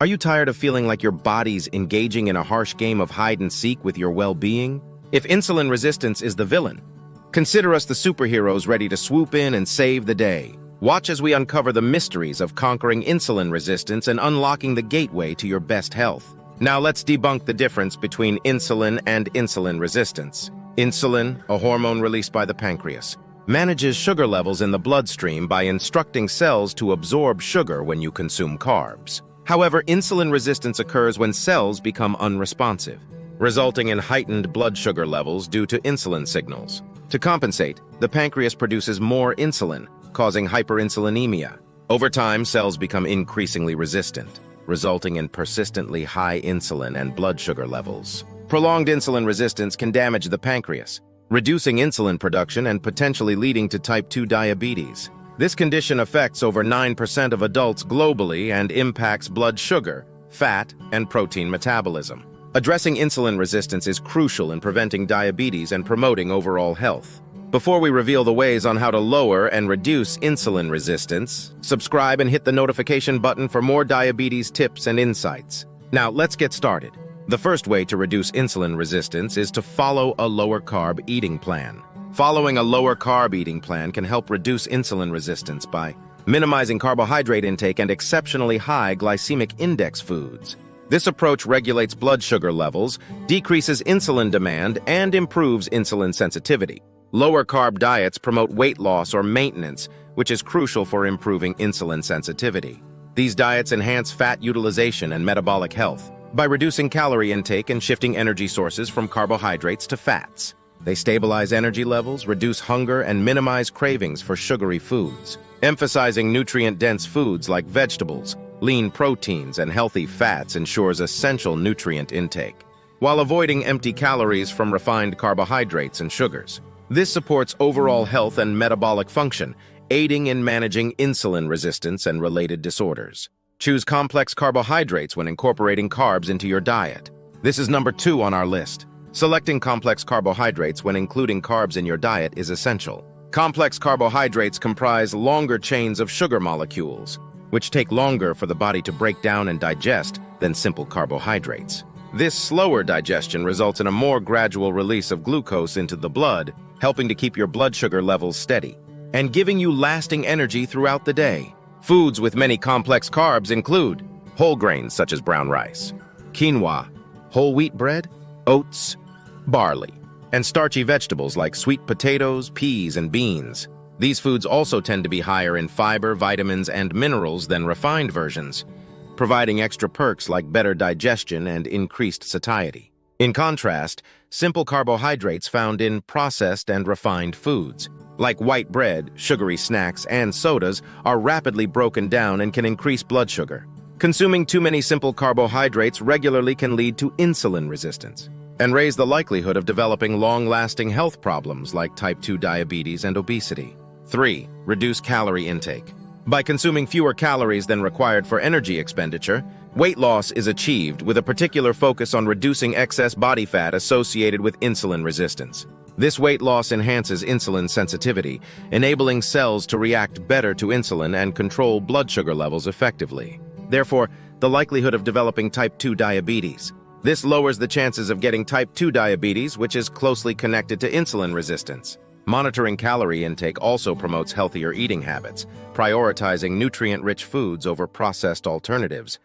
Are you tired of feeling like your body's engaging in a harsh game of hide-and-seek with your well-being? If insulin resistance is the villain, consider us the superheroes ready to swoop in and save the day. Watch as we uncover the mysteries of conquering insulin resistance and unlocking the gateway to your best health. Now let's debunk the difference between insulin and insulin resistance. Insulin, a hormone released by the pancreas, manages sugar levels in the bloodstream by instructing cells to absorb sugar when you consume carbs. However, insulin resistance occurs when cells become unresponsive, resulting in heightened blood sugar levels due to insulin signals. To compensate, the pancreas produces more insulin, causing hyperinsulinemia. Over time, cells become increasingly resistant, resulting in persistently high insulin and blood sugar levels. Prolonged insulin resistance can damage the pancreas, reducing insulin production and potentially leading to type 2 diabetes. This condition affects over 9% of adults globally and impacts blood sugar, fat, and protein metabolism. Addressing insulin resistance is crucial in preventing diabetes and promoting overall health. Before we reveal the ways on how to lower and reduce insulin resistance, subscribe and hit the notification button for more diabetes tips and insights. Now, let's get started. The first way to reduce insulin resistance is to follow a lower-carb eating plan. Following a lower-carb eating plan can help reduce insulin resistance by minimizing carbohydrate intake and exceptionally high glycemic index foods. This approach regulates blood sugar levels, decreases insulin demand, and improves insulin sensitivity. Lower-carb diets promote weight loss or maintenance, which is crucial for improving insulin sensitivity. These diets enhance fat utilization and metabolic health by reducing calorie intake and shifting energy sources from carbohydrates to fats. They stabilize energy levels, reduce hunger, and minimize cravings for sugary foods. Emphasizing nutrient-dense foods like vegetables, lean proteins, and healthy fats ensures essential nutrient intake, while avoiding empty calories from refined carbohydrates and sugars. This supports overall health and metabolic function, aiding in managing insulin resistance and related disorders. Choose complex carbohydrates when incorporating carbs into your diet. This is number 2 on our list. Selecting complex carbohydrates when including carbs in your diet is essential. Complex carbohydrates comprise longer chains of sugar molecules, which take longer for the body to break down and digest than simple carbohydrates. This slower digestion results in a more gradual release of glucose into the blood, helping to keep your blood sugar levels steady and giving you lasting energy throughout the day. Foods with many complex carbs include whole grains such as brown rice, quinoa, whole wheat bread, oats, barley, and starchy vegetables like sweet potatoes, peas, and beans. These foods also tend to be higher in fiber, vitamins, and minerals than refined versions, providing extra perks like better digestion and increased satiety. In contrast, simple carbohydrates found in processed and refined foods, like white bread, sugary snacks, and sodas, are rapidly broken down and can increase blood sugar. Consuming too many simple carbohydrates regularly can lead to insulin resistance and raise the likelihood of developing long-lasting health problems like type 2 diabetes and obesity. 3. Reduce calorie intake. By consuming fewer calories than required for energy expenditure, weight loss is achieved with a particular focus on reducing excess body fat associated with insulin resistance. This weight loss enhances insulin sensitivity, enabling cells to react better to insulin and control blood sugar levels effectively. Therefore, the likelihood of developing type 2 diabetes. This lowers the chances of getting type 2 diabetes, which is closely connected to insulin resistance. Monitoring calorie intake also promotes healthier eating habits, prioritizing nutrient-rich foods over processed alternatives.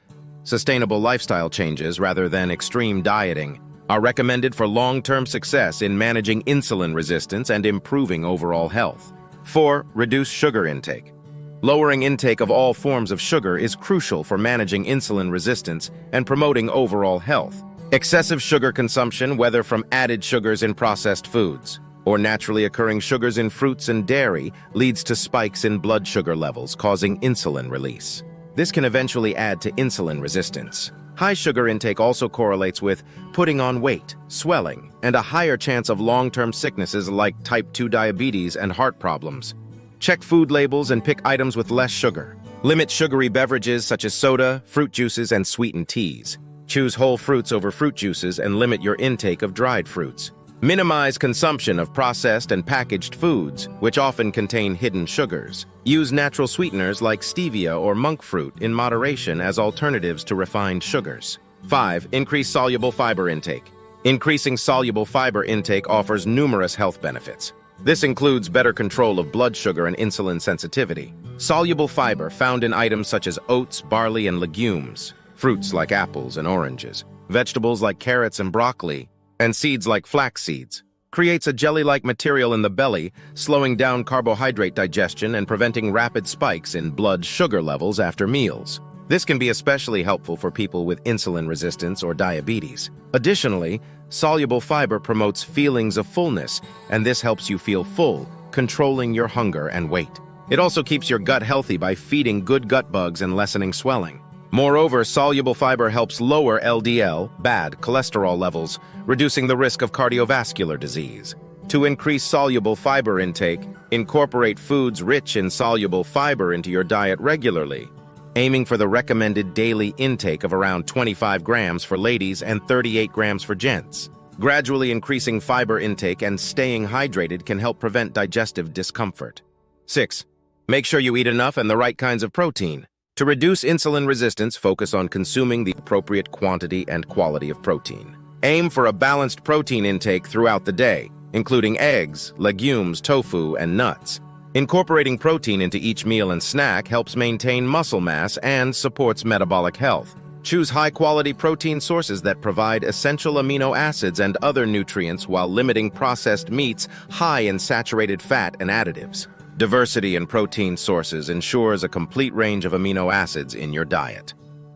Sustainable lifestyle changes, rather than extreme dieting, are recommended for long-term success in managing insulin resistance and improving overall health. 4. Reduce sugar intake. Lowering intake of all forms of sugar is crucial for managing insulin resistance and promoting overall health. Excessive sugar consumption, whether from added sugars in processed foods or naturally occurring sugars in fruits and dairy, leads to spikes in blood sugar levels, causing insulin release. This can eventually add to insulin resistance. High sugar intake also correlates with putting on weight, swelling, and a higher chance of long-term sicknesses like type 2 diabetes and heart problems. Check food labels and pick items with less sugar. Limit sugary beverages such as soda, fruit juices, and sweetened teas. Choose whole fruits over fruit juices and limit your intake of dried fruits. Minimize consumption of processed and packaged foods, which often contain hidden sugars. Use natural sweeteners like stevia or monk fruit in moderation as alternatives to refined sugars. 5. Increase soluble fiber intake. Increasing soluble fiber intake offers numerous health benefits. This includes better control of blood sugar and insulin sensitivity. Soluble fiber found in items such as oats, barley, and legumes, fruits like apples and oranges, vegetables like carrots and broccoli, and seeds like flax seeds, creates a jelly-like material in the belly, slowing down carbohydrate digestion and preventing rapid spikes in blood sugar levels after meals. This can be especially helpful for people with insulin resistance or diabetes. Additionally, soluble fiber promotes feelings of fullness, and this helps you feel full, controlling your hunger and weight. It also keeps your gut healthy by feeding good gut bugs and lessening swelling. Moreover, soluble fiber helps lower LDL, bad cholesterol levels, reducing the risk of cardiovascular disease. To increase soluble fiber intake, incorporate foods rich in soluble fiber into your diet regularly, aiming for the recommended daily intake of around 25 grams for ladies and 38 grams for gents. Gradually increasing fiber intake and staying hydrated can help prevent digestive discomfort. 6. Make sure you eat enough and the right kinds of protein. To reduce insulin resistance, focus on consuming the appropriate quantity and quality of protein. Aim for a balanced protein intake throughout the day, including eggs, legumes, tofu, and nuts. Incorporating protein into each meal and snack helps maintain muscle mass and supports metabolic health. Choose high-quality protein sources that provide essential amino acids and other nutrients while limiting processed meats high in saturated fat and additives. Diversity in protein sources ensures a complete range of amino acids in your diet.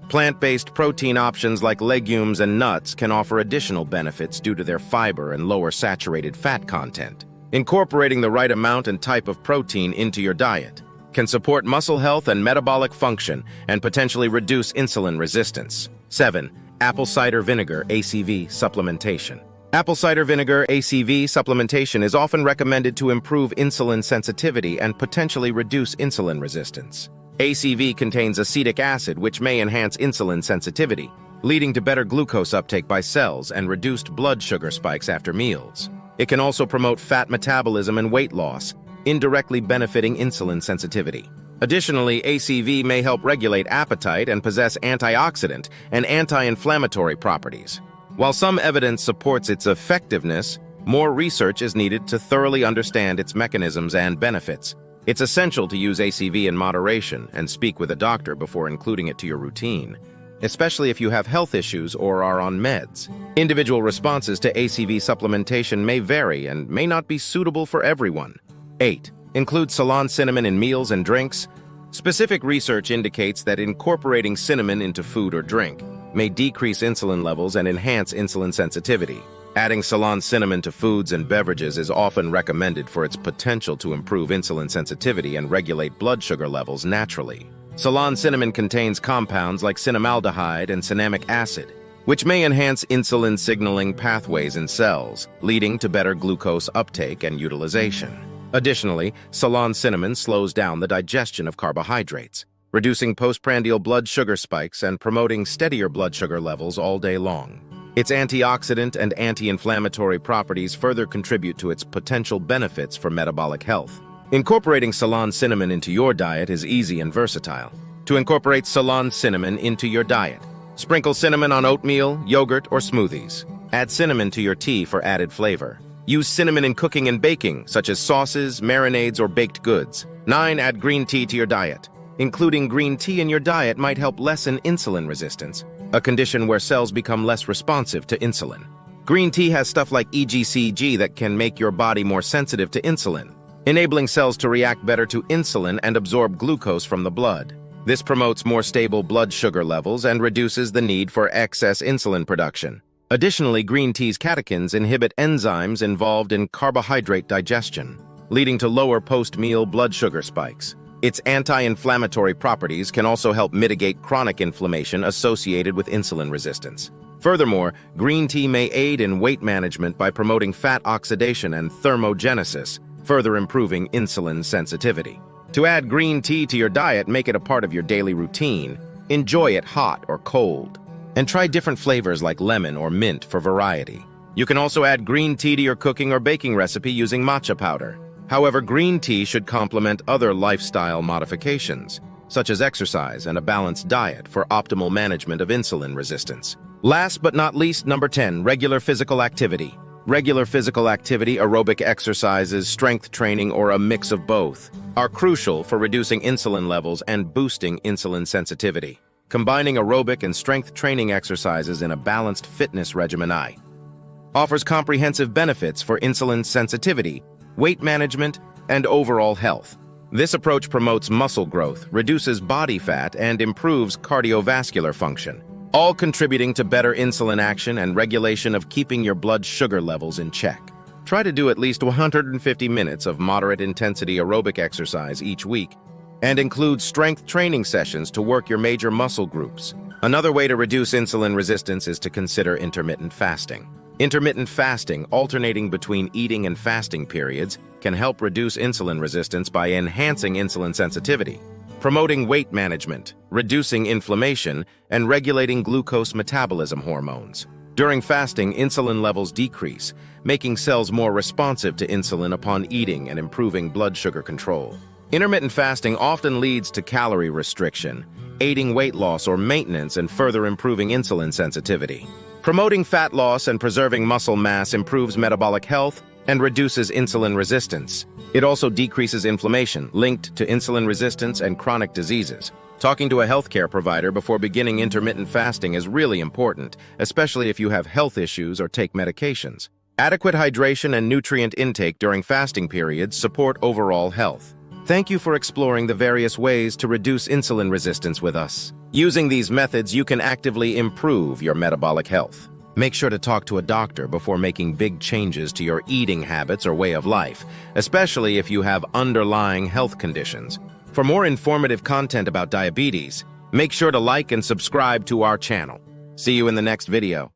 Plant-based protein options like legumes and nuts can offer additional benefits due to their fiber and lower saturated fat content. Incorporating the right amount and type of protein into your diet can support muscle health and metabolic function and potentially reduce insulin resistance. 7. Apple cider vinegar (ACV) supplementation. Apple cider vinegar (ACV) supplementation is often recommended to improve insulin sensitivity and potentially reduce insulin resistance. ACV contains acetic acid, which may enhance insulin sensitivity, leading to better glucose uptake by cells and reduced blood sugar spikes after meals. It can also promote fat metabolism and weight loss, indirectly benefiting insulin sensitivity. Additionally, ACV may help regulate appetite and possess antioxidant and anti-inflammatory properties. While some evidence supports its effectiveness, more research is needed to thoroughly understand its mechanisms and benefits. It's essential to use ACV in moderation and speak with a doctor before including it to your routine, especially if you have health issues or are on meds. Individual responses to ACV supplementation may vary and may not be suitable for everyone. 8. Include Ceylon cinnamon in meals and drinks. Specific research indicates that incorporating cinnamon into food or drink may decrease insulin levels and enhance insulin sensitivity. Adding Ceylon cinnamon to foods and beverages is often recommended for its potential to improve insulin sensitivity and regulate blood sugar levels naturally. Ceylon cinnamon contains compounds like cinnamaldehyde and cinnamic acid, which may enhance insulin signaling pathways in cells, leading to better glucose uptake and utilization. Additionally, Ceylon cinnamon slows down the digestion of carbohydrates, reducing postprandial blood sugar spikes and promoting steadier blood sugar levels all day long. Its antioxidant and anti-inflammatory properties further contribute to its potential benefits for metabolic health. Incorporating Ceylon cinnamon into your diet is easy and versatile. To incorporate Ceylon cinnamon into your diet, sprinkle cinnamon on oatmeal, yogurt, or smoothies. Add cinnamon to your tea for added flavor. Use cinnamon in cooking and baking, such as sauces, marinades, or baked goods. 9. Add green tea to your diet. Including green tea in your diet might help lessen insulin resistance, a condition where cells become less responsive to insulin. Green tea has stuff like EGCG that can make your body more sensitive to insulin, enabling cells to react better to insulin and absorb glucose from the blood. This promotes more stable blood sugar levels and reduces the need for excess insulin production. Additionally, green tea's catechins inhibit enzymes involved in carbohydrate digestion, leading to lower post-meal blood sugar spikes. Its anti-inflammatory properties can also help mitigate chronic inflammation associated with insulin resistance. Furthermore, green tea may aid in weight management by promoting fat oxidation and thermogenesis, further improving insulin sensitivity. To add green tea to your diet, make it a part of your daily routine. Enjoy it hot or cold, and try different flavors like lemon or mint for variety. You can also add green tea to your cooking or baking recipe using matcha powder. However, green tea should complement other lifestyle modifications, such as exercise and a balanced diet for optimal management of insulin resistance. Last but not least, number 10, regular physical activity. Regular physical activity, aerobic exercises, strength training, or a mix of both, are crucial for reducing insulin levels and boosting insulin sensitivity. Combining aerobic and strength training exercises in a balanced fitness regimen offers comprehensive benefits for insulin sensitivity, weight management, and overall health. This approach promotes muscle growth, reduces body fat, and improves cardiovascular function, all contributing to better insulin action and regulation of keeping your blood sugar levels in check. Try to do at least 150 minutes of moderate-intensity aerobic exercise each week, and include strength training sessions to work your major muscle groups. Another way to reduce insulin resistance is to consider intermittent fasting. Intermittent fasting, alternating between eating and fasting periods, can help reduce insulin resistance by enhancing insulin sensitivity, promoting weight management, reducing inflammation, and regulating glucose metabolism hormones. During fasting, insulin levels decrease, making cells more responsive to insulin upon eating and improving blood sugar control. Intermittent fasting often leads to calorie restriction, aiding weight loss or maintenance and further improving insulin sensitivity. Promoting fat loss and preserving muscle mass improves metabolic health and reduces insulin resistance. It also decreases inflammation linked to insulin resistance and chronic diseases. Talking to a healthcare provider before beginning intermittent fasting is really important, especially if you have health issues or take medications. Adequate hydration and nutrient intake during fasting periods support overall health. Thank you for exploring the various ways to reduce insulin resistance with us. Using these methods, you can actively improve your metabolic health. Make sure to talk to a doctor before making big changes to your eating habits or way of life, especially if you have underlying health conditions. For more informative content about diabetes, make sure to like and subscribe to our channel. See you in the next video.